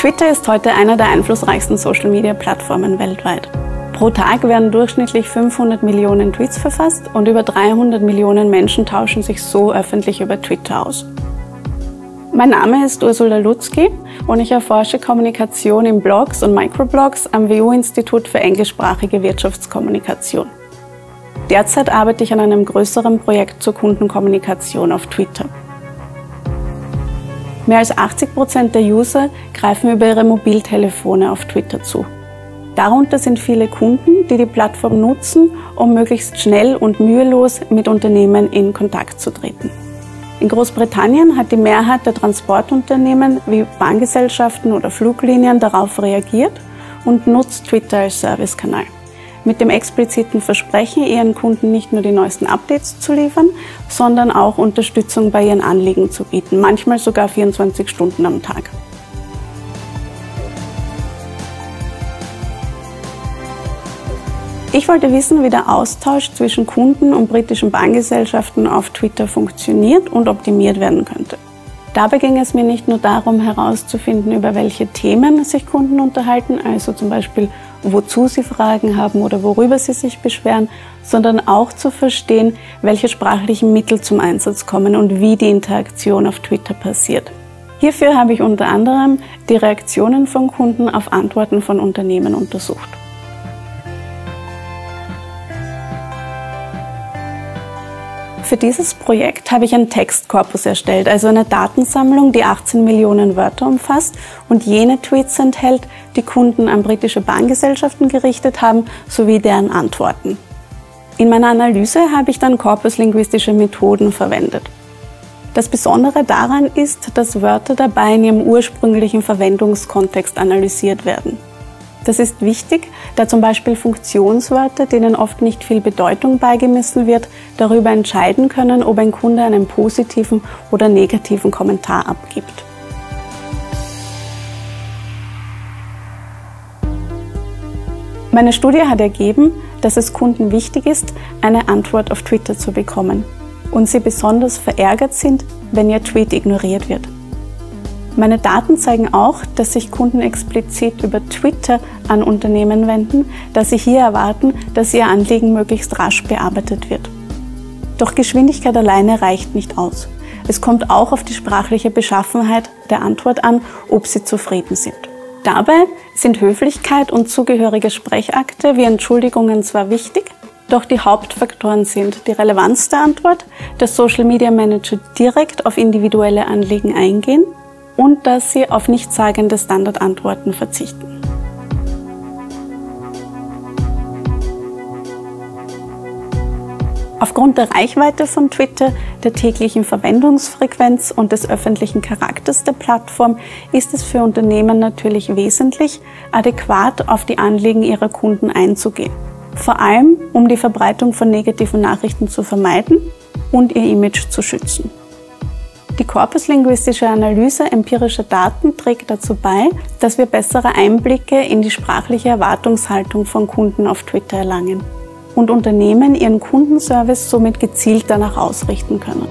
Twitter ist heute einer der einflussreichsten Social-Media-Plattformen weltweit. Pro Tag werden durchschnittlich 500 Millionen Tweets verfasst und über 300 Millionen Menschen tauschen sich so öffentlich über Twitter aus. Mein Name ist Ursula Lutzki und ich erforsche Kommunikation in Blogs und Microblogs am WU-Institut für englischsprachige Wirtschaftskommunikation. Derzeit arbeite ich an einem größeren Projekt zur Kundenkommunikation auf Twitter. Mehr als 80% der User greifen über ihre Mobiltelefone auf Twitter zu. Darunter sind viele Kunden, die die Plattform nutzen, um möglichst schnell und mühelos mit Unternehmen in Kontakt zu treten. In Großbritannien hat die Mehrheit der Transportunternehmen wie Bahngesellschaften oder Fluglinien darauf reagiert und nutzt Twitter als Servicekanal. Mit dem expliziten Versprechen, ihren Kunden nicht nur die neuesten Updates zu liefern, sondern auch Unterstützung bei ihren Anliegen zu bieten, manchmal sogar 24 Stunden am Tag. Ich wollte wissen, wie der Austausch zwischen Kunden und britischen Bahngesellschaften auf Twitter funktioniert und optimiert werden könnte. Dabei ging es mir nicht nur darum, herauszufinden, über welche Themen sich Kunden unterhalten, also zum Beispiel, wozu sie Fragen haben oder worüber sie sich beschweren, sondern auch zu verstehen, welche sprachlichen Mittel zum Einsatz kommen und wie die Interaktion auf Twitter passiert. Hierfür habe ich unter anderem die Reaktionen von Kunden auf Antworten von Unternehmen untersucht. Für dieses Projekt habe ich einen Textkorpus erstellt, also eine Datensammlung, die 18 Millionen Wörter umfasst und jene Tweets enthält, die Kunden an britische Bahngesellschaften gerichtet haben, sowie deren Antworten. In meiner Analyse habe ich dann korpuslinguistische Methoden verwendet. Das Besondere daran ist, dass Wörter dabei in ihrem ursprünglichen Verwendungskontext analysiert werden. Das ist wichtig, da zum Beispiel Funktionswörter, denen oft nicht viel Bedeutung beigemessen wird, darüber entscheiden können, ob ein Kunde einen positiven oder negativen Kommentar abgibt. Meine Studie hat ergeben, dass es Kunden wichtig ist, eine Antwort auf Twitter zu bekommen und sie besonders verärgert sind, wenn ihr Tweet ignoriert wird. Meine Daten zeigen auch, dass sich Kunden explizit über Twitter an Unternehmen wenden, da sie hier erwarten, dass ihr Anliegen möglichst rasch bearbeitet wird. Doch Geschwindigkeit alleine reicht nicht aus. Es kommt auch auf die sprachliche Beschaffenheit der Antwort an, ob sie zufrieden sind. Dabei sind Höflichkeit und zugehörige Sprechakte wie Entschuldigungen zwar wichtig, doch die Hauptfaktoren sind die Relevanz der Antwort, dass Social Media Manager direkt auf individuelle Anliegen eingehen und dass sie auf nichtssagende Standardantworten verzichten. Aufgrund der Reichweite von Twitter, der täglichen Verwendungsfrequenz und des öffentlichen Charakters der Plattform ist es für Unternehmen natürlich wesentlich, adäquat auf die Anliegen ihrer Kunden einzugehen. Vor allem, um die Verbreitung von negativen Nachrichten zu vermeiden und ihr Image zu schützen. Die korpuslinguistische Analyse empirischer Daten trägt dazu bei, dass wir bessere Einblicke in die sprachliche Erwartungshaltung von Kunden auf Twitter erlangen und Unternehmen ihren Kundenservice somit gezielt danach ausrichten können.